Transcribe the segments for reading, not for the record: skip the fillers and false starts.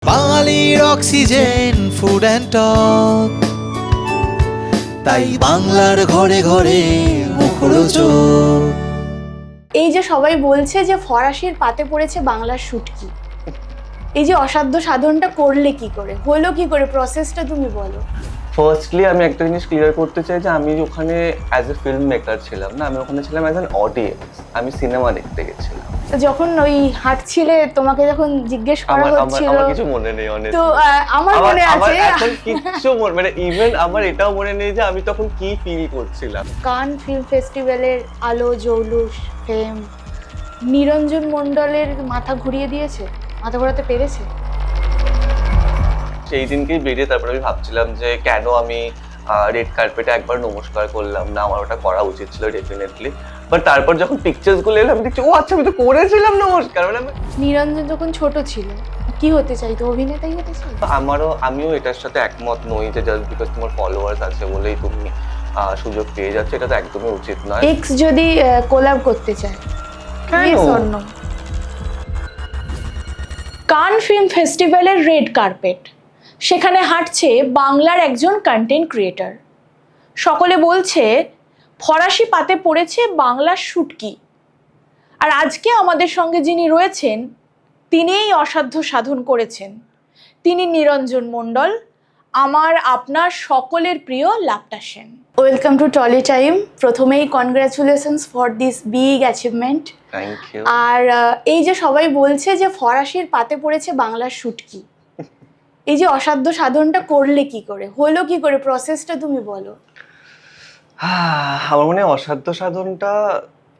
বাঙালির oxygen food and talk, তাই বাংলার ঘরে ঘরে মুখরোচক। এই যে সবাই বলছে যে ফরাসির পাতে পড়েছে বাংলার শুটকি, এই যে অসাধ্য সাধনটা করলে কি করে, হলো কি করে, প্রসেসটা তুমি বলো। ফার্স্টলি আমি একটা জিনিস ক্লিয়ার করতে চাই যে আমি ওখানে অ্যাজ এ ফিল্ম মেকার ছিলাম না, আমি ওখানে ছিলাম অ্যাজ অ্যান অডিয়েন্স। আমি সিনেমা দেখতে গেছিলাম। তো যখন ওই হাঁটছিলে তোমাকে যখন জিজ্ঞেস করা হচ্ছিল, আমার কিছু মনে নেই অনেস্টলি। তো আমার মনে আছে এখন কিছু মানে ইভেন আমার এটাও মনে নেই যে আমি তখন কি ফিল করছিলাম। কান ফিল্ম ফেস্টিভ্যালের আলো জৌলুস ফেম নিরঞ্জন মণ্ডলের মাথা ঘুরিয়ে দিয়েছে, মাথা ঘোরাতে পেরেছে। সেই দিনকেই বেরিয়ে তারপরে আমি ভাবছিলাম যে কেন আমি রেড কার্পেটে একবার নমস্কার করলাম না, আমার ওটা করা উচিত ছিল ডেফিনেটলি। বাট তারপর যখন পিকচার্স গুলো এলো আমি দেখছি ও আচ্ছা আমি তো করেছিলাম নমস্কার। মানে নিরঞ্জন যখন ছোট ছিল কি হতে চাইতো, অভিনেতাই হতে চাইতো। আমিও এটার সাথে একমত নই যে জাস্ট বিকজ তোমার ফলোয়ার্স আছে বলেই তুমি সুযোগ পেয়ে যাচ্ছে, এটা তো একদমই উচিত নয়। এক্স যদি কোলাব করতে চায়, কেন? কান ফিল্ম ফেস্টিভ্যালের রেড কার্পেট, সেখানে হাঁটছে বাংলার একজন কন্টেন্ট ক্রিয়েটর। সকলে বলছে ফরাসি পাতে পড়েছে বাংলার শুটকি। আর আজকে আমাদের সঙ্গে যিনি রয়েছেন তিনিই অসাধ্য সাধন করেছেন। তিনি নিরঞ্জন মণ্ডল, আমার আপনার সকলের প্রিয় Lapta Sen. Welcome to Tolly time. প্রথমেই congratulations for this big achievement. Thank you. আর এই যে সবাই বলছে যে ফরাসির পাতে পড়েছে বাংলার শুটকি, এই যে অসাধ্য সাধনটা করলে কি করে, হলো কি করে, প্রসেসটা তুমি বলো। আমার মনে হয় অসাধ্য সাধনটা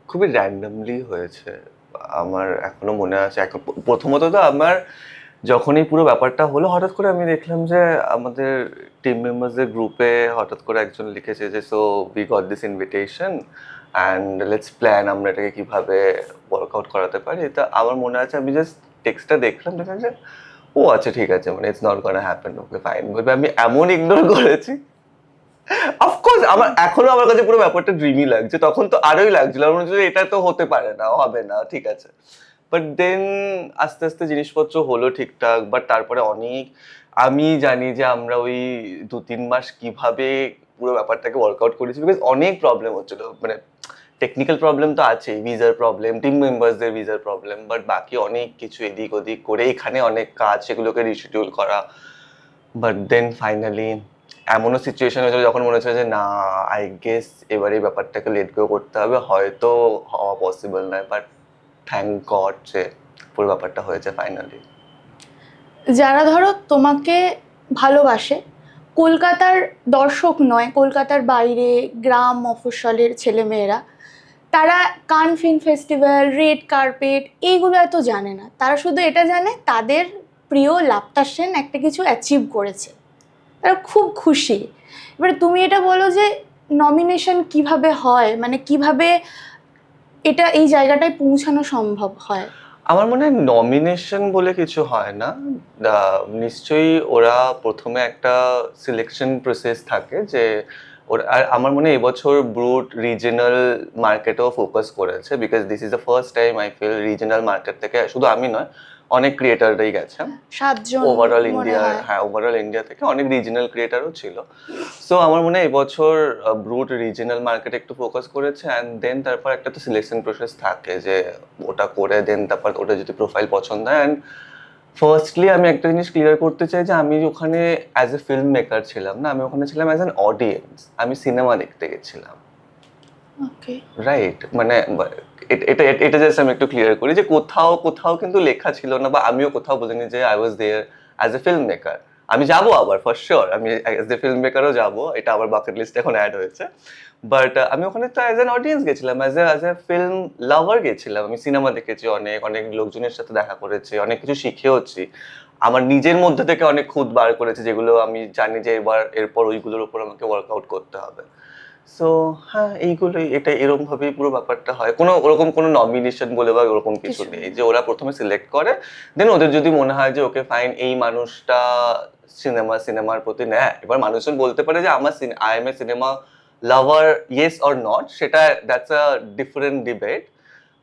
খুবই র্যান্ডমলি হয়েছে। আমার এখনো মনে আছে, প্রথমত তো আমার যখন এই পুরো ব্যাপারটা হলো হঠাৎ করে আমি দেখলাম যে আমাদের টিম মেম্বার্সদের গ্রুপে হঠাৎ করে একজন লিখেছে যে so we got this invitation and let's plan আমরা এটাকে কীভাবে ওয়ার্কআউট করাতে পারি। তা আমার মনে আছে আমি জাস্ট টেক্সটটা দেখলাম যে ও আচ্ছা ঠিক আছে, মানে it's not gonna happen, okay fine. বলবে আমি এমন ইগনোর করেছি। অফকোর্স আমার কাছে পুরো ব্যাপারটা ড্রিমি লাগছে, তখন তো আরোই লাগছিল, আমার মনে হচ্ছে এটা তো হতে পারে না, হবে না, ঠিক আছে। বাট দেন আস্তে আস্তে জিনিসপত্র হলো ঠিকঠাক। বাট তারপরে আমি জানি যে আমরা ওই 2-3 মাস কিভাবে পুরো ব্যাপারটাকে ওয়ার্কআউট করেছি, বিকজ অনেক প্রবলেম হচ্ছিল। মানে টেকনিক্যাল প্রবলেম তো আছেই, ভিসার প্রবলেম, টিম মেম্বার্সদের ভিসার প্রবলেম, বাট বাকি অনেক কিছু এদিক ওদিক করে এখানে অনেক কাজ, সেগুলোকে রিশিডিউল করা। বাট দেন ফাইনালি এমনও সিচুয়েশন হয়েছিল যখন মনে হচ্ছে যে না, আই গেস এবার এই ব্যাপারটাকে লেট গো করতে হবে, হয়তো হওয়া পসিবল নয়। বাট থ্যাংক গড যে পুরো ব্যাপারটা হয়েছে ফাইনালি। যারা ধরো তোমাকে ভালোবাসে, কলকাতার দর্শক নয়, কলকাতার বাইরে গ্রাম মফস্বলের ছেলেমেয়েরা, তারা কান ফিল্ম ফেস্টিভ্যাল, রেড কার্পেট এইগুলো এত জানে না। তারা শুধু এটা জানে তাদের প্রিয় লাপটা সেন একটা কিছু অ্যাচিভ করেছে, তারা খুব খুশি। এবারে তুমি এটা বলো যে নমিনেশন কিভাবে হয়, মানে কিভাবে এটা এই জায়গাটায় পৌঁছানো সম্ভব হয়। আমার মনে হয় নমিনেশন বলে কিছু হয় না। নিশ্চয়ই ওরা প্রথমে একটা সিলেকশন প্রসেস থাকে যে ওরা, আর আমার মনে হয় এবছর ব্রুট রিজিওনাল মার্কেটেও ফোকাস করেছে, because this is the first time I feel regional market থেকে শুধু আমি নয়, অনেক ক্রিয়েটাররাই গেছে 7 জন ওভারঅল ইন্ডিয়া। হ্যাঁ, ওভারঅল ইন্ডিয়া থেকে অনেক রিজিওনাল ক্রিয়েটারও ছিল। সো আমার মনে হয় এবছর ব্রুট রিজিওনাল মার্কেটে একটু ফোকাস করেছে, অ্যান্ড দেন তারপর একটা তো সিলেকশন প্রসেস থাকে যে ওটা করে দেন তারপর ওটা যদি প্রোফাইল পছন্দ হয়। অ্যান্ড ফার্স্টলি আমি একটা জিনিস ক্লিয়ার করতে চাই যে আমি ওখানে অ্যাজ এ ফিল্ম মেকার ছিলাম না, আমি ওখানে ছিলাম অ্যাজ অ্যান অডিয়েন্স। আমি সিনেমা দেখতে গেছিলাম, ওকে। রাইট? মানে এটা এটা জাস্ট আমি একটু ক্লিয়ার করি যে কোথাও কিন্তু লেখা ছিল না, বা আমিও কোথাও বলিনি যে I was there as a filmmaker. আমি যাবো আবার ফর শিওর, আমি অ্যাজ এ ফিল্ম মেকারও যাবো, এটা আবার বাকেট লিস্টে এখন অ্যাড হয়েছে। বাট আমি ওখানে তো অ্যাজ অ্যান অডিয়েন্স গেছিলাম, অ্যাজ এ ফিল্ম লাভার গেছিলাম। আমি সিনেমা দেখেছি, অনেক অনেক লোকজনের সাথে দেখা করেছি, অনেক কিছু শিখেওছি, আমার নিজের মধ্যে থেকে অনেক খুঁত বার করেছি, যেগুলো আমি জানি যে এরপর ওইগুলোর উপর আমাকে ওয়ার্কআউট করতে হবে। সো হ্যাঁ, এইগুলোই, এটা এরকম ভাবেই পুরো ব্যাপারটা হয়। ওরকম কোনো নমিনেশন বলে বা ওরকম কিছু নেই, যে ওরা প্রথমে সিলেক্ট করে, দেন ওদের যদি মনে হয় যে ওকে ফাইন, এই মানুষটা সিনেমার প্রতি নেয়, এবার মানুষজন বলতে পারে যে I am a cinema lover, yes or not, সেটা that's a different debate.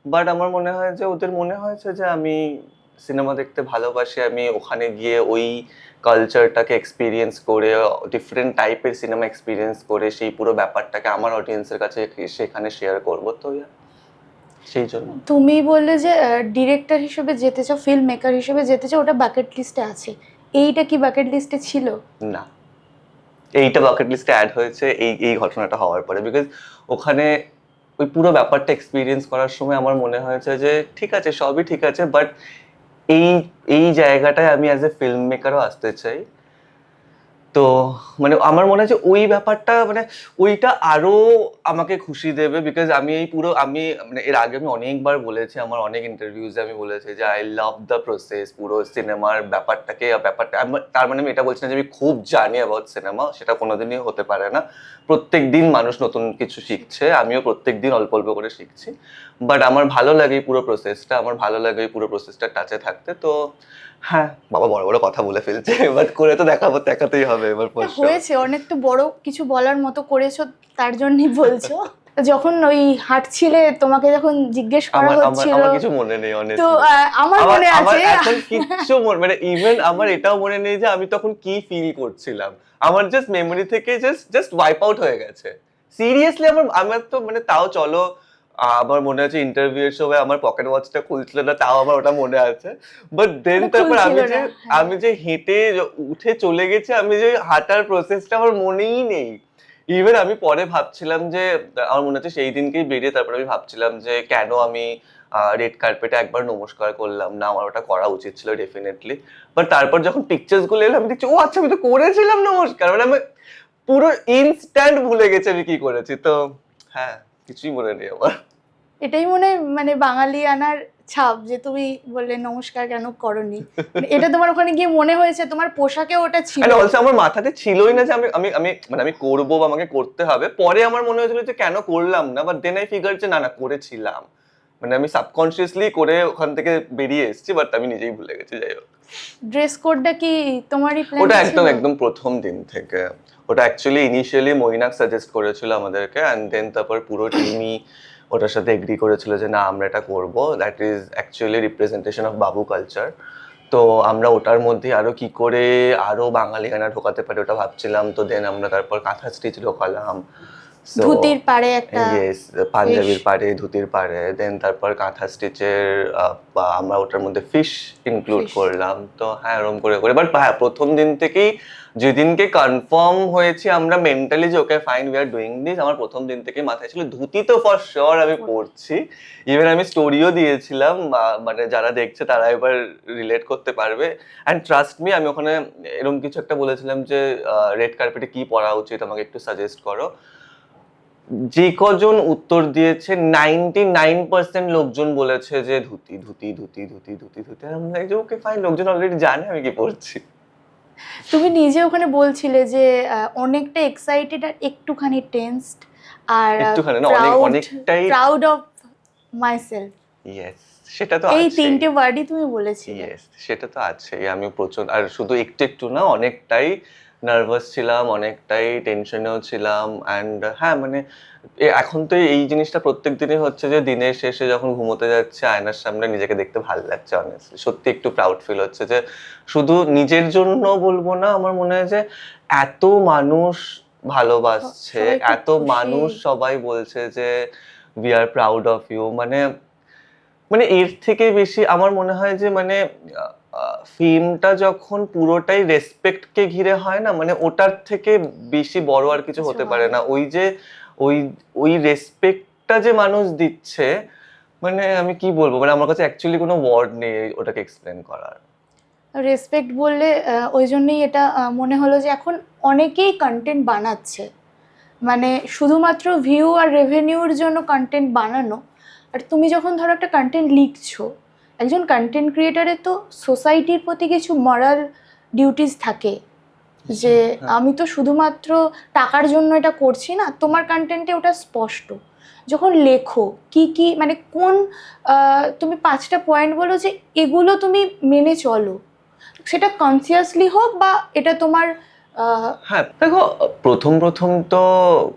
But আমার মনে হয় যে ওদের মনে হয়েছে যে আমি সিনেমা দেখতে ভালোবাসি, আমি ওখানে গিয়ে ওই কালচারটাকে এক্সপিরিয়েন্স করে, ডিফারেন্ট টাইপের সিনেমা এক্সপিরিয়েন্স করে সেই পুরো ব্যাপারটাকে আমার অডিয়েন্সের কাছে সেখানে শেয়ার করবো, তো সেই জন্য। তুমি বললে যে ডিরেক্টর হিসেবে যেতে চাও, ফিল্ম মেকার হিসেবে যেতে চাও, ওটা বাকেট লিস্টে আছে। এইটা কি বাকেট লিস্টে ছিল? না, এইটা বাকেট লিস্টে অ্যাড হয়েছে এই এই ঘটনাটা হওয়ার পরে, বিকজ ওখানে ওই পুরো ব্যাপারটা এক্সপিরিয়েন্স করার সময় আমার মনে হয়েছে যে ঠিক আছে, সবই ঠিক আছে, বাট এই এই জায়গাটায় আমি অ্যাজ এ ফিল্ম মেকারও আসতে চাই। তো মানে আমার মনে হয় যে ওই ব্যাপারটা মানে ওইটা আরো আমাকে খুশি দেবে, বিকজ আমি এই পুরো আমি মানে এর আগে আমি অনেকবার বলেছি, আমার অনেক ইন্টারভিউজে আমি বলেছি যে আই লাভ দ্য প্রসেস, পুরো সিনেমার ব্যাপারটাকে তার মানে আমি এটা বলছি না যে আমি খুব জানি অ্যাবাউট সিনেমা, সেটা কোনোদিনই হতে পারে না। প্রত্যেক দিন মানুষ নতুন কিছু শিখছে, আমিও প্রত্যেক দিন অল্প অল্প করে শিখছি, বাট আমার ভালো লাগে এই পুরো প্রসেসটা, আমার ভালো লাগে এই পুরো প্রসেসটা টাচে থাকতে। তো হ্যাঁ, বাবা বড় বড় কথা বলে ফেলছে, এবার করে তো দেখাতেই হবে এবার। হয়েছে, অনেক তো বড় কিছু বলার মতো করেছো, তার জন্যই বলছো। যখন ওই হাঁটছিলে তোমাকে যখন জিজ্ঞেস করা হচ্ছিল, আমার কিছু মনে নেই তো অনেস্টলি। আমার মনে আছে এখন কিচ্ছু মানে ইভেন আমার এটাও মনে নেই যে আমি তখন কি ফিল করছিলাম, আমার জাস্ট মেমোরি থেকে জাস্ট ওয়াইপ আউট হয়ে গেছে। সিরিয়াসলি আমার তো মানে তাও চলো, আমার মনে আছে ইন্টারভিউ এর সময় আমার পকেট ওয়াচটা খুলছিল না, তাও আমার ওটা মনে আছে। বাট দেন তারপর আমি যে হেঁটে উঠে চলে গেছি, আমি যে হাঁটার প্রসেসটা আমার মনেই নেই। ইভেন আমি পরে ভাবছিলাম যে আমার মনে হচ্ছে সেই দিনকেই বেরিয়ে তারপর আমি ভাবছিলাম যে কেন আমি রেড কার্পেটে একবার নমস্কার করলাম না, আমার ওটা করা উচিত ছিল ডেফিনেটলি। বাট তারপর যখন পিকচার্স গুলো এলো আমি দেখছি ও আচ্ছা আমি তো করেছিলাম নমস্কার, মানে আমি পুরো ইনস্ট্যান্ট ভুলে গেছি আমি কি করেছি। তো হ্যাঁ, কিছুই মনে নেই আমার। এটাই মানে বাঙালি আনার ছাপ যে তুমি বললে নমস্কার কেন করনি, এটা তোমার ওখানে গিয়ে মনে হয়েছে, তোমার পোশাকে ওটা ছিল। আর অলসো আমার মাথাতে ছিলই না যে আমি আমি আমি মানে আমি করবো বা আমাকে করতে হবে। পরে আমার মনে হয়েছিল যে কেন করলাম না, বাট দেন আই ফিগার যে না করেছিলাম, মানে আমি সাবকনসিয়াসলি করে ওখান থেকে বেরিয়ে এসেছি, বাট আমি নিজেই ভুলে গেছি। যাই হোক, ড্রেস কোডটা কি তোমারই প্ল্যান? ওটা একদম প্রথম দিন থেকে, ওটা অ্যাকচুয়ালি ইনিশিয়ালি মইনাক সাজেস্ট করেছিল আমাদেরকে, অ্যান্ড দেন তারপর পুরো টিমই ওটার সাথে এগ্রি করেছিল যে না আমরা এটা করবো, that is actually representation of Babu culture. তো আমরা ওটার মধ্যে আরো কি করে আরো বাঙালিয়ানা ঢোকাতে পারি ওটা ভাবছিলাম। তো দেন আমরা তারপর কাঁথা স্টিচ ঢোকালাম, ধুতির পাড়ে একটা, ইয়েস, পাঞ্জাবির পাড়ে, ধুতির পাড়ে, দেন তারপর কাঁথা স্টিচের আমরা ওটার মধ্যে ফিশ ইনক্লুড করলাম। তো হ্যাঁ, এরকম করে করে বাট হ্যাঁ, প্রথম দিন থেকেই যেদিনকে কনফার্ম হয়েছি আমরা মেন্টালি যে okay fine we are doing this, আমার প্রথম দিন থেকেই মাথায় ছিল ধুতি তো ফর শিওর আমি পরছি। ইভেন আমি স্টোরিও দিয়েছিলাম, মানে যারা দেখছে তারা এবার রিলেট করতে পারবে। অ্যান্ড ট্রাস্ট মি, আমি ওখানে এরকম কিছু একটা বলেছিলাম যে রেড কার্পেটে কি পরা উচিত আমাকে একটু সাজেস্ট করো। যে কজন উত্তর দিয়েছে 99% লোকজন বলেছে যে ধুতি ধুতি ধুতি ধুতি ধুতি ধুতি। আমি লাইক ওকে ফাইন, লোকজন অলরেডি জানে আমি কি পড়ছি। তুমি নিজে ওখানে বলছিলে যে অনেকটা এক্সাইটেড আর একটুখানি টেন্সড আর একটুখানি না, অনেকটাই প্রাউড অফ মাইসেলফ। ইয়েস, সেটা তো এই আছে। তিনটে ওয়ার্ডই তুমি বলেছিলে। ইয়েস, সেটা তো আছে। আমি প্রচন্ড, আর শুধু একটু না, অনেকটাই নার্ভাস ছিলাম, অনেকটাই টেনশনেও ছিলাম। অ্যান্ড হ্যাঁ মানে এখন তো এই জিনিসটা প্রত্যেক দিনই হচ্ছে যে দিনের শেষে যখন ঘুমোতে যাচ্ছে আয়নার সামনে নিজেকে দেখতে ভালো লাগছে, অনেস্টলি সত্যি একটু প্রাউড ফিল হচ্ছে যে শুধু নিজের জন্য বলবো না, আমার মনে হয় যে এত মানুষ ভালোবাসছে, সবাই খুব এত খুশি। মানুষ সবাই বলছে যে we are proud of you, মানে মানে এর থেকে বেশি আমার মনে হয় যে মানে ফিল্মটা যখন পুরোটাই রেসপেক্টকে ঘিরে হয় না, মানে ওটার থেকে বেশি বড় আর কিছু হতে পারে না। ওই যে ওই ওই রেসপেক্টটা যে মানুষ দিচ্ছে, মানে আমি কি বলবো, মানে আমার কাছে অ্যাকচুয়ালি কোনো ওয়ার্ড নেই ওটাকে এক্সপ্লেন করার। রেসপেক্ট বললে ওই জন্যই এটা মনে হলো যে এখন অনেকেই কন্টেন্ট বানাচ্ছে, মানে শুধুমাত্র ভিউ আর রেভিনিউর জন্য কন্টেন্ট বানানো। আর তুমি যখন ধরো একটা কন্টেন্ট লিখছো, একজন কন্টেন্ট ক্রিয়েটারের তো সোসাইটির প্রতি কিছু মরাল ডিউটিস থাকে, যে আমি তো শুধুমাত্র টাকার জন্য এটা করছি না। তোমার কন্টেন্টে ওটা স্পষ্ট। যখন লেখো কি কি মানে কোন তুমি 5টা পয়েন্ট বলো যে এগুলো তুমি মেনে চলো, সেটা কনসিয়াসলি হোক বা এটা তোমার হ্যাঁ দেখো, প্রথম তো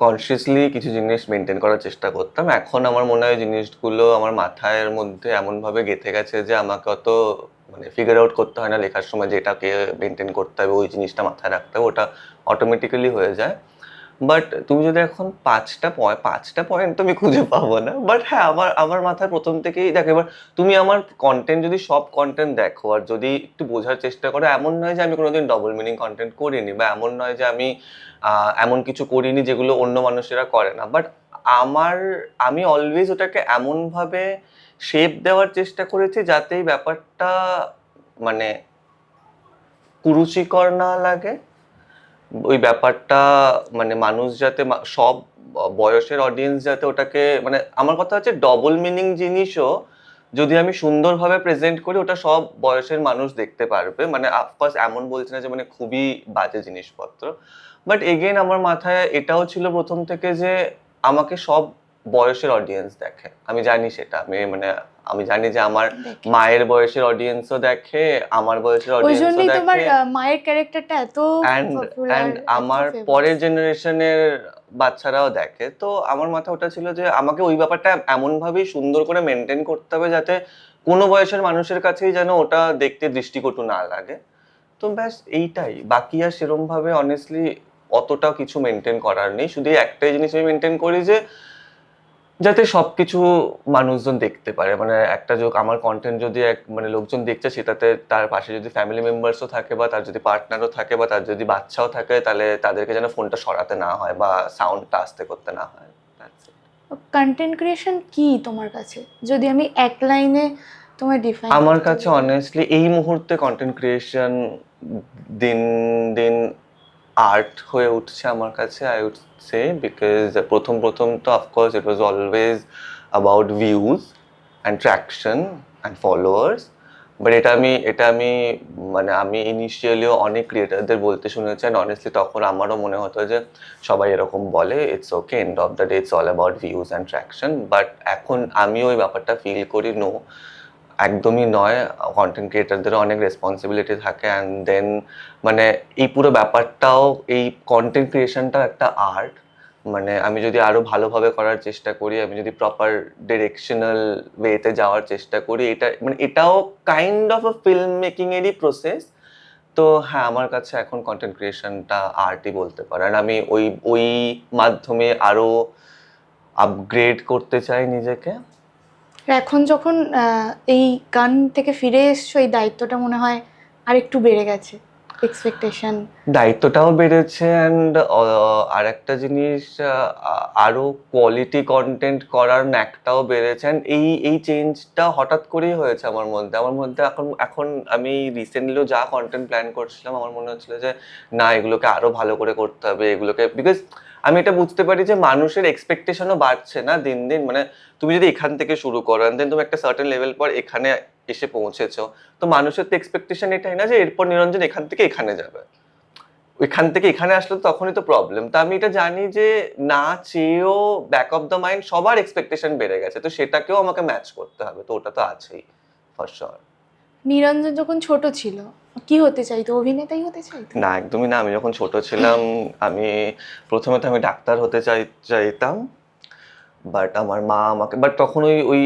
কনসিয়াসলি কিছু জিনিস মেনটেন করার চেষ্টা করতাম। এখন আমার মনে হয় জিনিসগুলো আমার মাথার মধ্যে এমনভাবে গেঁথে গেছে যে আমাকে অত মানে ফিগার আউট করতে হয় না লেখার সময় যেটাকে মেনটেন করতে হবে, ওই জিনিসটা মাথায় রাখতে হবে, ওটা অটোমেটিক্যালি হয়ে যায়। বাট তুমি যদি এখন পাঁচটা পয়েন্ট তুমি খুঁজে পাবো না, বাট হ্যাঁ আমার আমার মাথায় প্রথম থেকেই দেখো, এবার তুমি আমার কন্টেন্ট যদি সব কন্টেন্ট দেখো আর যদি একটু বোঝার চেষ্টা করো, এমন নয় যে আমি কোনোদিন ডবল মিনিং কন্টেন্ট করিনি, বা এমন নয় যে আমি এমন কিছু করিনি যেগুলো অন্য মানুষেরা করে না, বাট আমি অলওয়েজ ওটাকে এমনভাবে শেপ দেওয়ার চেষ্টা করেছি যাতে এই ব্যাপারটা মানে কুরুচিকর না লাগে, ওই ব্যাপারটা মানে মানুষ যাতে সব বয়সের অডিয়েন্স যাতে ওটাকে, মানে আমার কথা হচ্ছে ডবল মিনিং জিনিসও যদি আমি সুন্দরভাবে প্রেজেন্ট করি ওটা সব বয়সের মানুষ দেখতে পারবে, মানে অফকোর্স এমন বলছি না যে মানে খুবই বাজে জিনিসপত্র, বাট এগেন আমার মাথায় এটাও ছিল প্রথম থেকে যে আমাকে সব বয়সের অডিয়েন্স দেখে, আমি জানি সেটা, আমি জানি যে আমার দেখে। মায়ের বয়সের অডিয়েন্সও দেখে, আমার বয়সের ওই অডিয়েন্সও জন্যই তোমার দেখে, মায়ের ক্যারেক্টারটা এত পপুলার, অ্যান্ড আমার পরের জেনারেশনের বাচ্চারাও দেখে। তো আমার মাথায় ওটা ছিল যে আমাকে ওই ব্যাপারটা এমন ভাবেই সুন্দর করে মেনটেন করতে হবে যাতে কোনো বয়সের মানুষের কাছেই যেন ওটা দেখতে দৃষ্টিকটু না লাগে। তো ব্যাস এইটাই, বাকি আর সেরম ভাবে অনেস্টলি অতটা কিছু মেনটেন করার নেই, শুধু এই একটাই জিনিস আমি মেনটেন করি যে যাতে সবকিছু মানুষজন দেখতে পারে, মানে একটা যোগ আমার কন্টেন্ট যদি মানে লোকজন দেখছে সেটাতে তার পাশে যদি ফ্যামিলি মেম্বার্সও থাকে বা তার যদি পার্টনারও থাকে বা তার যদি বাচ্চাও থাকে, তাহলে তাদেরকে যেন ফোনটা সরাতে না হয় বা সাউন্ডটা আস্তে করতে না হয়। কন্টেন্ট ক্রিয়েশন কি তোমার কাছে, যদি আমি এক লাইনে তোমার ডিফাইন? আমার কাছে অনেস্টলি এই মুহূর্তে কন্টেন্ট ক্রিয়েশন দিন দিন আর্ট হয়ে উঠছে আমার কাছে, আই উড সে, বিকজ প্রথম তো of course it was always about views and traction and followers, but এটা আমি মানে আমি ইনিশিয়ালিও অনেক ক্রিয়েটারদের বলতে শুনেছি, অ্যান্ড অনেস্টলি তখন আমারও মনে হতো যে সবাই এরকম বলে, it's okay, end of the day it's all about views and traction, but এখন আমিও ওই ব্যাপারটা ফিল করি নো, একদমই নয়, কন্টেন্ট ক্রিয়েটারদেরও অনেক রেসপন্সিবিলিটি থাকে, অ্যান্ড দেন মানে এই পুরো ব্যাপারটাও, এই কন্টেন্ট ক্রিয়েশনটাও একটা আর্ট, মানে আমি যদি আরো ভালোভাবে করার চেষ্টা করি, আমি যদি প্রপার ডিরেকশনাল ওয়েতে যাওয়ার চেষ্টা করি, এটাও kind of a film making এরই প্রসেস। তো হ্যাঁ আমার কাছে এখন কন্টেন্ট ক্রিয়েশনটা আর্টই বলতে পারেন, আমি ওই মাধ্যমে আরো আপগ্রেড করতে চাই নিজেকে। এখন যখন এই গান থেকে ফিরে এসছো, এই দায়িত্বটা মনে হয় আর একটু বেড়ে গেছে, এক্সপেকটেশন? দায়িত্বটাও বেড়েছে, অ্যান্ড আর একটা জিনিস, আরো কোয়ালিটি কন্টেন্ট করার ন্যাকটাও বেড়েছে, অ্যান্ড এই চেঞ্জটা হঠাৎ করেই হয়েছে আমার মধ্যে। এখন আমি রিসেন্টলিও যা কন্টেন্ট প্ল্যান করছিলাম, আমার মনে হচ্ছিল যে না, এগুলোকে আরো ভালো করে করতে হবে, এগুলোকে, বিকজ আমি এটা বুঝতে পারি যে মানুষের এক্সপেকটেশনও বাড়ছে না দিন দিন, মানে তুমি যদি এখান থেকে শুরু করো দেন তুমি একটা সার্টেন লেভেল পর এখানে এসে পৌঁছেছো, তো মানুষের তো এক্সপেকটেশন এটাই না যে এরপর নিরঞ্জন এখান থেকে এখানে যাবে, ওইখান থেকে এখানে আসলে তো তখনই তো প্রবলেম। তো আমি এটা জানি যে না চেয়েও ব্যাক অফ দ্য মাইন্ড সবার এক্সপেকটেশন বেড়ে গেছে, তো সেটাকেও আমাকে ম্যাচ করতে হবে, তো ওটা তো আছেই ফর শিওর। নিরঞ্জন যখন ছোট ছিল কি হতে চাইতো? অভিনেতাই হতে চাইতো? না একদমই না, আমি যখন ছোট ছিলাম আমি প্রথমে তো আমি ডাক্তার হতে চাইতাম, বাট আমার মা আমাকে, বাট তখন ওই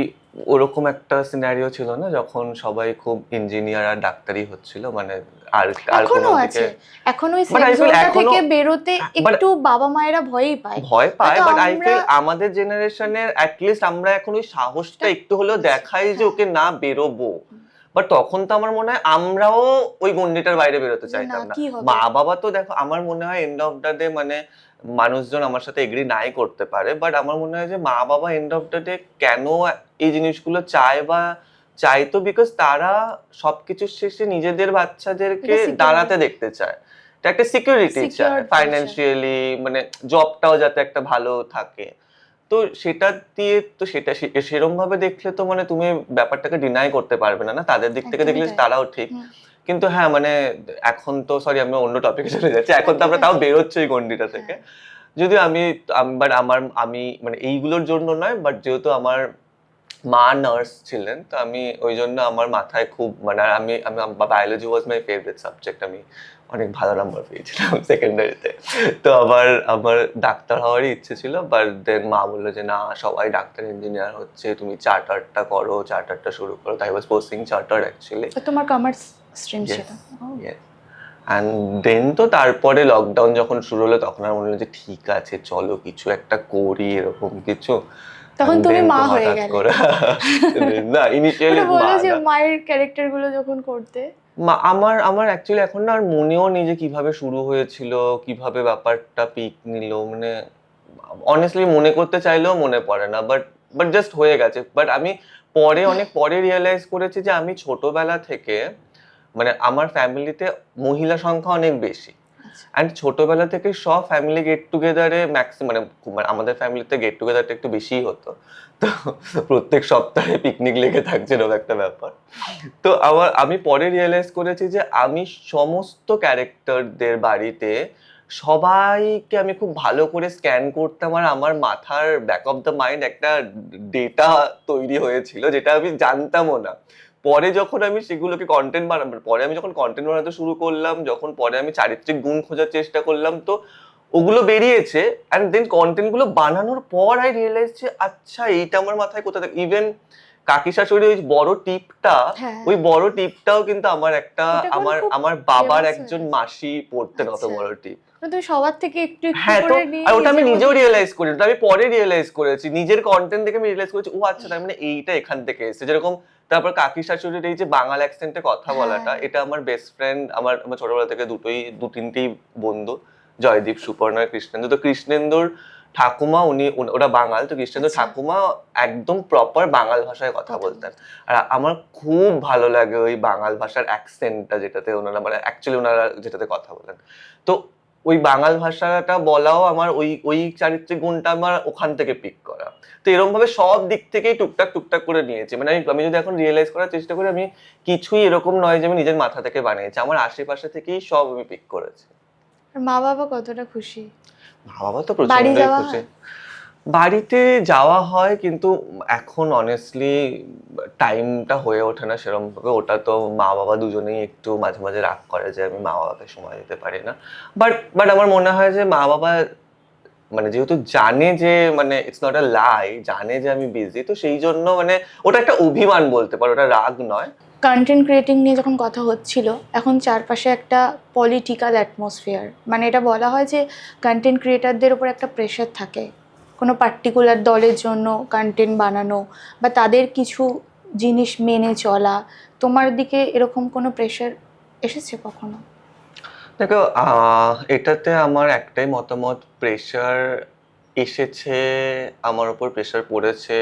ওরকম একটা সিনারিও ছিল না যখন সবাই খুব ইঞ্জিনিয়ার আর ডাক্তারি হচ্ছিল, মানে আর এখনো কোনো আছে, দিকে এখন ওই But I feel সেক্টরটা এখনো- থেকে বেরোতে একটু বাবা মায়েরা ভয়ই পায়। ভয় পায়, হয়তো বাট আই ফিল আমরা- আমাদের জেনারেশনের অ্যাটলিস্ট আমরা এখন ওই সাহসটা একটু হলেও দেখাই যে ওকে না বেরোবো, বাট তখন তো আমার মনে হয় আমরাও ওই গন্ডিটার বাইরে বেরোতে চাইতাম না। কি হবে? মা বাবা তো দেখো, আমার মনে হয় এন্ড অফ দ্য ডে, মানে মানুষজন আমার সাথে এগ্রি নাই করতে পারে, বাট আমার মনে হয় যে মা বাবা এন্ড অফ দ্য ডে কেন এই জিনিসগুলো চায় বা চাইতো, বিকজ তারা সবকিছুর শেষে নিজেদের বাচ্চাদেরকে এটা security। দাঁড়াতে দেখতে চায়, এটা একটা সিকিউরিটি চায়, Secured ফাইন্যান্সিয়ালি, মানে জবটাও যাতে একটা ভালো থাকে, তো সেটা দিয়ে তো সেরকম ভাবে দেখলে তো মানে তুমি ব্যাপারটাকে ডিনাই করতে পারবে না, না তাদের দিক থেকে একদমই দেখলে তাই। তারাও ঠিক। হুম। কিন্তু হ্যাঁ মানে এখন তো সরি আমি অন্য টপিকে চলে যাচ্ছি, এখন তো আমরা তাও বেরোচ্ছি এই গন্ডিটা থেকে, যদিও আমি মানে এইগুলোর জন্য নয়, বাট যেহেতু আমার মা নার্স ছিলেন, তো আমি ওই জন্য আমার মাথায় খুব মানে আর আমি আমি biology was my favourite subject. আমি অনেক ভালো নাম্বার পেয়েছিলাম সেকেন্ডারিতে। তো আবার আমার ডাক্তার হওয়ারই ইচ্ছে ছিল, বাট দেন মা বললো যে না, সবাই ডাক্তার ইঞ্জিনিয়ার হচ্ছে, তুমি চার্টারটা করো, চার্টারটা শুরু করো। তাই ওয়াজ পোস্টিং চার্টার অ্যাকচুয়ালি। তো তোমার কমার্স স্ট্রিম ছিল? অ্যান্ড দেন তো তারপরে লকডাউন যখন শুরু হলো তখন আর মনে হলো যে ঠিক আছে চলো কিছু একটা করি, এরকম কিছু। তখন And তুমি then মা তো হয়ে হঠাৎ গেলে। করে না ইনিশিয়ালি ওটা বলো যে মায়ের ক্যারেক্টার গুলো যখন করতে। আমার আমার অ্যাকচুয়ালি এখন না আর মনেও নেই যে কিভাবে শুরু হয়েছিল, কিভাবে ব্যাপারটা পিক নিল, মানে অনেস্টলি মনে করতে চাইলেও মনে পড়ে না, বাট বাট জাস্ট হয়ে গেছে। বাট আমি পরে অনেক পরে রিয়েলাইজ করেছি যে আমি ছোটবেলা থেকে মানে আমার ফ্যামিলিতে মহিলা সংখ্যা অনেক বেশি, অ্যান্ড ছোটবেলা থেকে সব ফ্যামিলি গেট টুগেদারে মানে আমাদের ফ্যামিলিতে গেট টুগেদারটা একটু বেশিই হতো। তো প্রত্যেক সপ্তাহে পিকনিক লেগে থাকছে এরকম একটা ব্যাপার। তো আমি পরে রিয়েলাইজ করেছি যে আমি সমস্ত ক্যারেক্টারদের বাড়িতে সবাইকে আমি খুব ভালো করে স্ক্যান করতাম, আর আমার মাথার ব্যাক অফ দ্য মাইন্ড একটা ডেটা তৈরি হয়েছিল যেটা আমি জানতামও না। পরে যখন আমি সেগুলোকে পরে আমি যখন কন্টেন্ট বানাতে শুরু করলাম, যখন পরে আমি চারিত্রিক গুণ খোঁজার চেষ্টা করলাম, তো ওগুলো বেরিয়েছে। অ্যান্ড দেন কন্টেন্ট গুলো বানানোর পর আই রিয়েলাইজ যে আচ্ছা এইটা আমার মাথায় কোথা থেকে, ইভেন কাকি শাশুড়ি ওই বড় টিপটা, ওই বড় টিপটাও কিন্তু আমার একটা আমার বাবার একজন মাসি পড়তেন অত বড় টিপ। তুমি সবার থেকে একটু একটু হ্যাঁ, তো করে নিয়ে আর ওটা আমি নিজেও রিয়েলাইজ করি, ওটা আমি পরে রিয়েলাইজ করেছি, নিজের কন্টেন্ট দেখে আমি রিয়েলাইজ করেছি ও আচ্ছা তার মানে এইটা এখান থেকে এসেছে। যেরকম তারপর কাকি শাশুড়ির এই যে বাঙাল অ্যাকসেন্টে কথা বলাটা, এটা আমার বেস্ট ফ্রেন্ড, আমার ছোটবেলা থেকে দু তিনটেই বন্ধু, জয়দীপ, সুপর্ণা, কৃষ্ণেন্দু। তো কৃষ্ণেন্দুর ঠাকুমা ওরা বাঙাল, তো কৃষ্ণেন্দুর ঠাকুমা একদম প্রপার বাঙাল ভাষায় কথা বলতেন। আর আমার খুব ভালো লাগে ওই বাঙাল ভাষার অ্যাকসেন্টটা, যেটাতে ওনারা মানে অ্যাকচুয়ালি ওনারা যেটাতে কথা বলেন। তো ওই বাঙাল ভাষাটা বলাও আমার ওই চারিত্রিক গুণটা আমার ওখান থেকে পিক করা। তো এরকম ভাবে সব দিক থেকেই টুকটাক টুকটাক করে নিয়েছি। মানে আমি যদি এখন রিয়েলাইজ করার চেষ্টা করি, আমি কিছুই এরকম নয় যে আমি নিজের মাথা থেকে বানিয়েছি, আমার আশেপাশে থেকেই সব আমি পিক করেছি। মা বাবা কতটা খুশি? মা বাবা তো প্রচন্ডই খুশি। বাড়িতে যাওয়া হয়, কিন্তু এখন অনেস্টলি টাইমটা হয়ে ওঠে না সেরকম ভাবে। ওটা তো মা বাবা দুজনেই একটু মাঝে মাঝে রাগ করে যে আমি মা বাবাকে সময় দিতে পারি না। বাট আমার মনে হয় যে মা বাবা মানে যেহেতু জানে যে মানে ইটস নট আ লাই, জানে যে আমি বিজি, তো সেই জন্য মানে ওটা একটা অভিমান বলতে পারো, ওটা রাগ নয়। কন্টেন্ট ক্রিয়েটিং নিয়ে যখন কথা হচ্ছিল, এখন চারপাশে একটা পলিটিক্যাল অ্যাটমসফিয়ার, মানে এটা বলা হয় যে কন্টেন্ট ক্রিয়েটারদের উপর একটা প্রেশার থাকে কোনো পার্টিকুলার দলের জন্য কন্টেন্ট বানানো বা তাদের কিছু জিনিস মেনে চলা। তোমার দিকে এরকম কোনো প্রেশার এসেছে কখনো? দেখো, এটাতে আমার একটাই মতামত, প্রেশার এসেছে, আমার উপর প্রেশার পড়েছে,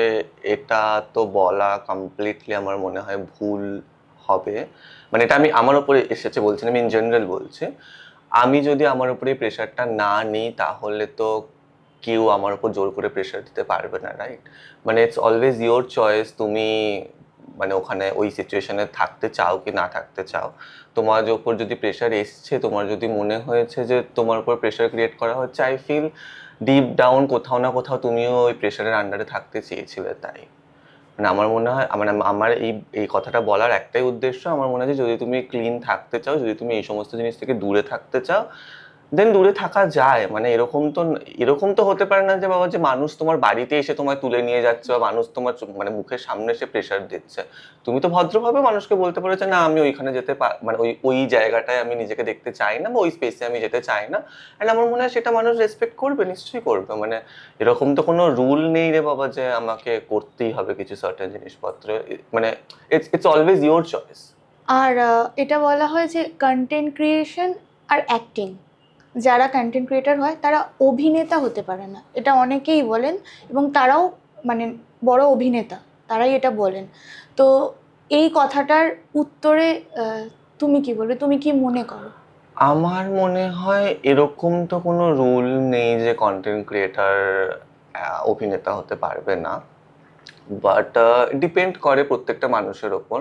এটা তো বলা কমপ্লিটলি আমার মনে হয় ভুল হবে। মানে এটা আমি আমার উপরে এসেছে বলছি না, আমি ইন জেনারেল বলছি। আমি যদি আমার উপরে প্রেশারটা না নিই তাহলে তো কেউ আমার উপর জোর করে প্রেশার দিতে পারবে না, রাইট? মানে ইটস অলওয়েজ ইয়োর চয়েস, তুমি মানে ওখানে ওই সিচুয়েশনে থাকতে চাও কি না থাকতে চাও। তোমার উপর যদি প্রেশার এসছে, তোমার যদি মনে হয়েছে যে তোমার উপর প্রেশার ক্রিয়েট করা হচ্ছে, আই ফিল ডিপ ডাউন কোথাও না কোথাও তুমিও ওই প্রেশারের আন্ডারে থাকতে চেয়েছিলে। তাই মানে আমার মনে হয় আমার এই কথাটা বলার একটাই উদ্দেশ্য, আমার মনে হয় যে যদি তুমি ক্লিন থাকতে চাও, যদি তুমি এই সমস্ত জিনিস থেকে দূরে থাকতে চাও, দেন দূরে থাকা যায়। মানে এরকম তো হতে পারে না যে বাবা যে মানুষ তোমার বাড়িতে এসে তোমায় তুলে নিয়ে যাচ্ছে বা মানুষ তোমার মানে মুখের সামনে এসে প্রেশার দিচ্ছে। তুমি তো ভদ্রভাবে মানুষকে বলতে পারো যে না আমি ওইখানে মানে ওই জায়গাটায় আমি নিজেকে দেখতে চাই না বা ওই স্পেসে আমি যেতে চাই না। অ্যান্ড আমার মনে হয় সেটা মানুষ রেসপেক্ট করবে, নিশ্চয়ই করবে। মানে এরকম তো কোনো রুল নেই রে বাবা যে আমাকে করতেই হবে কিছু সার্টেন জিনিসপত্র। মানে ইটস অলওয়েজ ইয়োর চয়েস। আর এটা বলা হয় যে কন্টেন্ট ক্রিয়েশন আর অ্যাক্টিং, যারা কন্টেন্ট ক্রিয়েটার হয় তারা অভিনেতা হতে পারে না, এটা অনেকেই বলেন, এবং তারাও মানে বড় অভিনেতা তারাই এটা বলেন। তো এই কথাটার উত্তরে তুমি কি বলবে, তুমি কি মনে করো? আমার মনে হয় এরকম তো কোনো রুল নেই যে কন্টেন্ট ক্রিয়েটার অভিনেতা হতে পারবে না, বাট ডিপেন্ড করে প্রত্যেকটা মানুষের ওপর।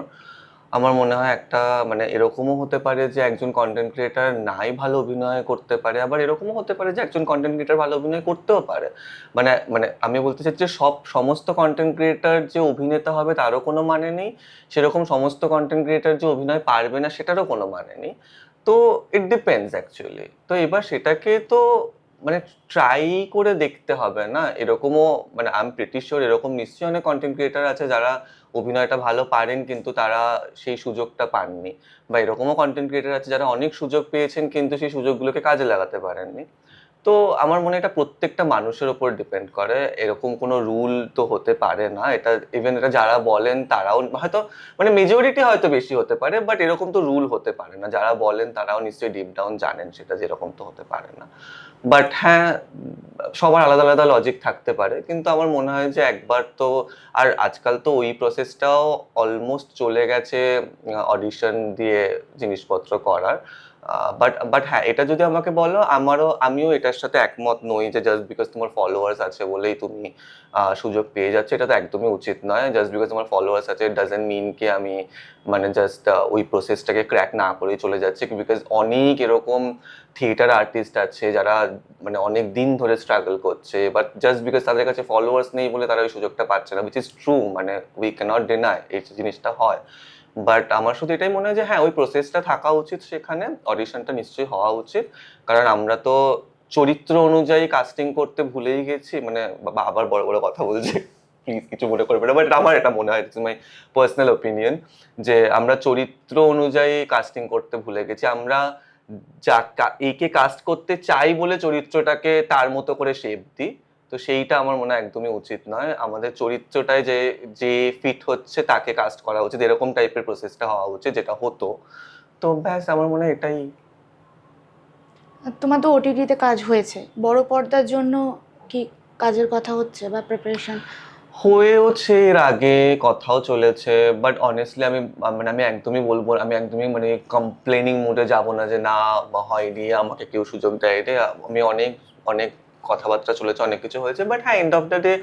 আমার মনে হয় একটা মানে এরকমও হতে পারে যে একজন কন্টেন্ট ক্রিয়েটার নাই ভালো অভিনয় করতে পারে, আবার এরকমও হতে পারে যে একজন কন্টেন্ট ক্রিয়েটার ভালো অভিনয় করতেও পারে। মানে মানে আমি বলতে চাচ্ছি যে সমস্ত কন্টেন্ট ক্রিয়েটার যে অভিনেতা হবে তারও কোনো মানে নেই, সেরকম সমস্ত কন্টেন্ট ক্রিয়েটার যে অভিনয় পারবে না সেটারও কোনো মানে নেই। তো ইট ডিপেন্ডস অ্যাকচুয়ালি। তো এবার সেটাকে তো মানে ট্রাই করে দেখতে হবে না? এরকমও মানে আই এম প্রিটি শিওর এরকম নিশ্চয়ই অনেক কন্টেন্ট ক্রিয়েটার আছে যারা অভিনয়টা ভালো পারেন কিন্তু তারা সেই সুযোগটা পাননি, বা এরকমও কন্টেন্ট ক্রিয়েটার আছে যারা অনেক সুযোগ পেয়েছেন কিন্তু সেই সুযোগগুলোকে কাজে লাগাতে পারেননি। তো আমার মনে হয় এটা প্রত্যেকটা মানুষের উপর ডিপেন্ড করে, এরকম কোনো রুল তো হতে পারে না। এটা ইভেন এটা যারা বলেন তারাও হয়তো মানে মেজরিটি হয়তো বেশি হতে পারে, বাট এরকম তো রুল হতে পারে না। যারা বলেন তারাও নিশ্চয়ই ডিপ ডাউন জানেন সেটা যেরকম তো হতে পারে না। বাট হ্যাঁ, সবার আলাদা আলাদা লজিক থাকতে পারে, কিন্তু আমার মনে হয় যে একবার তো, আর আজকাল তো ওই প্রসেসটাও অলমোস্ট চলে গেছে অডিশন দিয়ে জিনিসপত্র করার। বাট হ্যাঁ, এটা যদি আমাকে বলো আমিও এটার সাথে একমত নই যে জাস্ট বিকজ তোমার ফলোয়ার্স আছে বলেই তুমি সুযোগ পেয়ে যাচ্ছে, এটা তো একদমই উচিত নয়। জাস্ট বিকজ তোমার ফলোয়ার্স আছে ইট ডাজন্ট মিন কি আমি মানে জাস্ট ওই প্রসেসটাকে ক্র্যাক না করেই চলে যাচ্ছে, বিকজ অনেক এরকম থিয়েটার আর্টিস্ট আছে যারা মানে অনেক দিন ধরে স্ট্রাগল করছে, বাট জাস্ট বিকজ তাদের কাছে ফলোয়ার্স নেই বলে তারা ওই সুযোগটা পাচ্ছে না, উইচ ইজ ট্রু, মানে উই ক্যানট ডিনাই এই জিনিসটা হয়। বাট আমার শুধু এটাই মনে হয় যে হ্যাঁ, ওই প্রসেসটা থাকা উচিত, সেখানে অডিশনটা নিশ্চয়ই হওয়া উচিত। কারণ আমরা তো চরিত্র অনুযায়ী কাস্টিং করতে ভুলেই গেছি, মানে আবার বড় বড় কথা বলছি, প্লিজ কিছু মনে করবে না, বাট আমার এটা মনে হয়, মাই পার্সোনাল ওপিনিয়ন, যে আমরা চরিত্র অনুযায়ী কাস্টিং করতে ভুলে গেছি। আমরা একে কাস্ট করতে চাই বলে চরিত্রটাকে তার মতো করে শেপ দিই, তো সেইটা আমার মনে হয় একদমই উচিত নয়। আমাদের চরিত্রটায় যে যে ফিট হচ্ছে তাকে কাস্ট করা উচিত, এরকম টাইপের প্রসেসটা হওয়া উচিত, যেটা হতো। তো ব্যাস, আমার মনে হয় এটাই। তোমার তো ওটিটিতে কাজ হয়েছে, বড় পর্দার জন্য কি কাজের কথা হচ্ছে বা প্রিপারেশন হয়েওছে, এর আগে কথাও চলেছে, বাট অনেস্টলি আমি একদমই বলবো, আমি একদমই মানে কমপ্লেনিং মুডে যাব না যে না হয়নি, আমাকে কেউ সুযোগ দেয়নি। আমি অনেক অনেক কথাবার্তা চলেছে, অনেক কিছু হয়েছে, বাট হ্যাঁ, এন্ড অফ দ্য ডে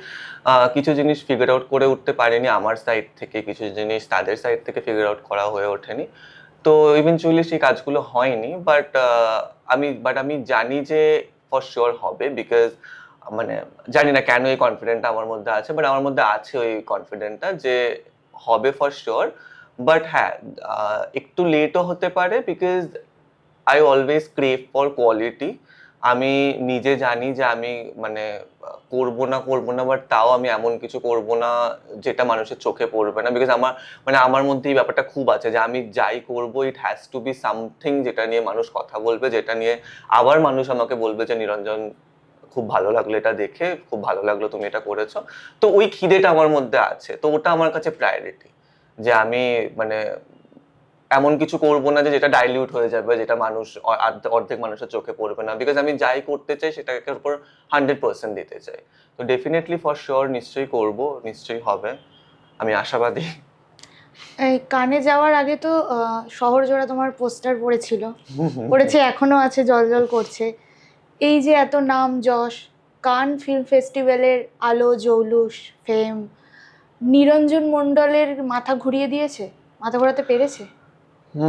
কিছু জিনিস ফিগার আউট করে উঠতে পারিনি আমার সাইড থেকে, কিছু জিনিস তাদের সাইড থেকে ফিগার আউট করা হয়ে ওঠেনি। তো ইভেনচুয়ালি সেই কাজগুলো হয়নি, বাট আমি জানি যে ফর শিওর হবে, বিকজ মানে জানি না কেন এই কনফিডেন্টটা আমার মধ্যে আছে, বাট আমার মধ্যে আছে ওই কনফিডেন্টটা যে হবে ফর শিওর। বাট হ্যাঁ, একটু লেটও হতে পারে, because I always crave for quality. আমি নিজে জানি যে আমি মানে করবো না, বাট তাও আমি এমন কিছু করবো না যেটা মানুষের চোখে পড়বে না, বিকজ আমার মধ্যে এই ব্যাপারটা খুব আছে যে আমি যাই করবো it has to be something যেটা নিয়ে মানুষ কথা বলবে, যেটা নিয়ে আবার মানুষ আমাকে বলবে যে নিরঞ্জন খুব ভালো লাগলো এটা দেখে, খুব ভালো লাগলো তুমি এটা করেছো। তো ওই খিদেটা আমার মধ্যে আছে, তো ওটা আমার কাছে প্রায়োরিটি, যে আমি মানে এমন কিছু করবো না যে যেটা ডাইলিউট হয়ে যাবে, যেটা মানুষ অর্ধেক মানুষের চোখে পড়বে না, বিকজ আমি যাই করতে চাই সেটাকে উপর 100% দিতে চাই। তো ডেফিনেটলি ফর শিওর নিশ্চয়ই করব, নিশ্চয়ই হবে, আমি আশাবাদী। এই কানে যাওয়ার আগে তো শহর জোড়া তোমার পোস্টার পড়েছে, এখনো আছে, জল করছে। এই যে এত নাম যশ, কান ফিল্ম ফেস্টিভ্যালের আলো জৌলুস ফেম নিরঞ্জন মণ্ডলের মাথা ঘুরিয়ে দিয়েছে, মাথা ঘোরাতে পেরেছে?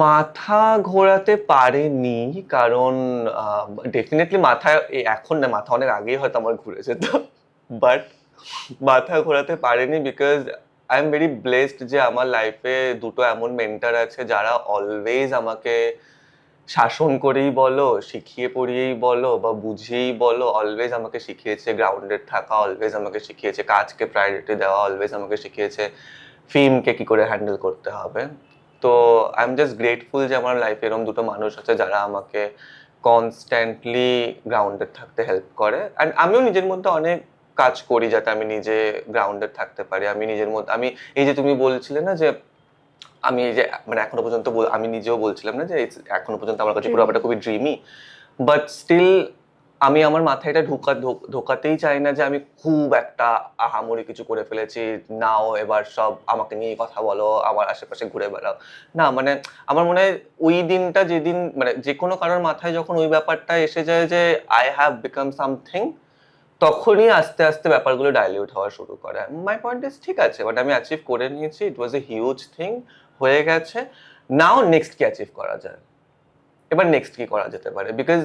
মাথা ঘোরাতে পারেনি, কারণ ডেফিনেটলি এখন না, মাথা অনেক আগেই হয়তো আমার ঘুরেছে, তো বাট মাথা ঘোরাতে পারেনি because I am very blessed যে আমার লাইফে দুটো এমন মেন্টার আছে যারা অলওয়েজ আমাকে শাসন করেই বলো, শিখিয়ে পড়িয়েই বলো বা বুঝিয়েই বলো, অলওয়েজ আমাকে শিখিয়েছে গ্রাউন্ডেড থাকা, অলওয়েজ আমাকে শিখিয়েছে কাজকে প্রায়োরিটি দেওয়া, অলওয়েজ আমাকে শিখিয়েছে ফিল্মকে কি করে হ্যান্ডেল করতে হবে। তো আই এম জাস্ট গ্রেটফুল যে আমার লাইফে এরকম দুটো মানুষ আছে যারা আমাকে কনস্ট্যান্টলি গ্রাউন্ডেড থাকতে হেল্প করে। অ্যান্ড আমিও নিজের মধ্যে অনেক কাজ করি যাতে আমি নিজে গ্রাউন্ডেড থাকতে পারি। আমি নিজের মধ্যে এই যে তুমি বলছিলে না যে আমি এই যে মানে এখনো পর্যন্ত আমি নিজেও বলছিলাম না যে এখনো পর্যন্ত আমার কাছে পুরো ব্যাপারটা খুবই ড্রিমি, বাট স্টিল আমি আমার মাথায় এটা ঢোকাতেই চাই না যে আমি খুব একটা আহামরি কিছু করে ফেলেছি, নাও এবার সব আমাকে নিয়ে কথা বলো, আমার আশেপাশে ঘুরে বেড়াও। না মানে আমার মনে হয় ওই দিনটা যেদিন মানে যে কোনো কারোর মাথায় যখন ওই ব্যাপারটা এসে যায় যে আই হ্যাভ বিকাম সামথিং, তখনই আস্তে আস্তে ব্যাপারগুলো ডাইলিউট হওয়া শুরু করে। মাই পয়েন্ট ইজ ঠিক আছে, বাট আমি অ্যাচিভ করে নিয়েছি, ইট ওয়াজ এ হিউজ থিং, হয়ে গেছে, নাও নেক্সট কি অ্যাচিভ করা যায়, এবার নেক্সট কি করা যেতে পারে, বিকজ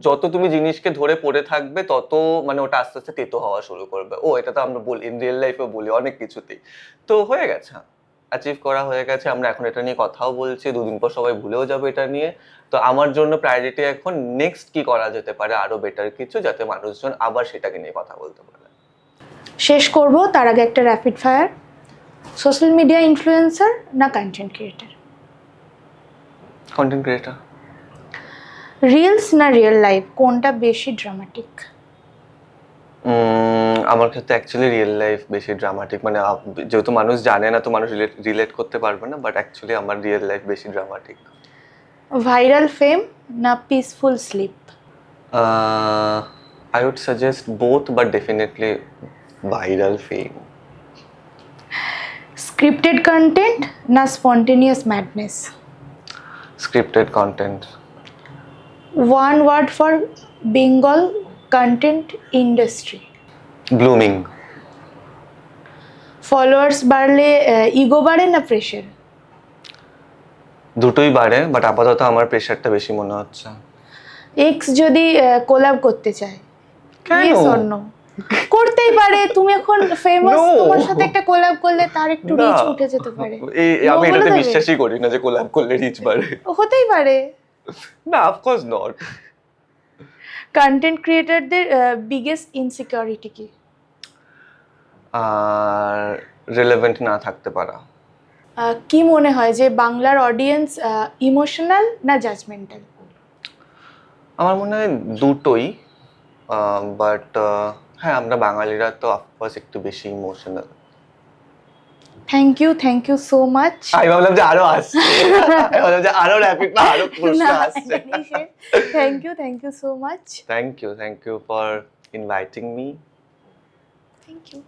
যত তুমি জিনিসকে ধরে পড়ে থাকবে তত মানে ওটা আস্তে আস্তে তেতো হওয়া শুরু করবে। ও এটা তো আমরা বলি, ইন রিয়েল লাইফে বলি অনেক কিছুতেই। তো হয়ে গেছে, অ্যাচিভ করা হয়ে গেছে, আমরা এখন এটা নিয়ে কথাও বলছি, দুদিন পর সবাই ভুলেও যাবে এটা নিয়ে। তো আমার জন্য প্রায়োরিটি এখন নেক্সট কি করা যেতে পারে আরো বেটার কিছু, যাতে মানুষজন আবার সেটাকে নিয়ে কথা বলতে পারে। শেষ করব তার আগে একটা rapid fire. Social media influencer না content creator? Content creator. Reels না রিয়েল লাইফ, কোনটা বেশি ড্রামাটিক? আমার ক্ষেত্রে অ্যাকচুয়ালি রিয়েল লাইফ বেশি ড্রামাটিক, মানে যেহেতু মানুষ জানে না তো মানুষ রিলেট করতে পারবে না, বাট অ্যাকচুয়ালি আমার রিয়েল লাইফ বেশি ড্রামাটিক। ভাইরাল ফেম না peaceful sleep? I would suggest both, but definitely viral fame. Scripted content না spontaneous madness? Scripted content. One word for Bengal content industry? Blooming. Followers বাড়লে ego বাড়ে না pressure? দুটোই বাড়ে, but আপাতত আমার প্রেশারটা বেশি মনে হচ্ছে। এক্স যদি কোলাব করতে চায়, কেন? Yes or no? করতেই পারে, তুমি এখন ফেমাস, No. তোমার সাথে একটা কোলাব করলে তার একটু না। রিচ উঠে যেতে পারে। আমি No বলে এটাতে দেবে? বিশ্বাসই করি না যে কোল্যাব করলে রিচ বাড়ে। হতেই পারে। না, অফকোর্স নট। কন্টেন্ট ক্রিয়েটরদের বিগেস্ট ইনসিকিউরিটি কি? আর রিলেভেন্ট না থাকতে পারা। কি মনে হয় যে বাংলার অডিয়েন্স ইমোশনাল না জাজমেন্টাল? আমার মনে হয় দুটোই, বাট হ্যাঁ, আমরা বাঙালিরা তো অফকোর্স একটু বেশি emotional. Thank you so much. আমি ভাবলাম যে আরো আসছে, আমি ভাবলাম যে আরো র্যাপিড বা আরো প্রশ্ন আসছে। Thank you so much. Thank you for inviting me. Thank you.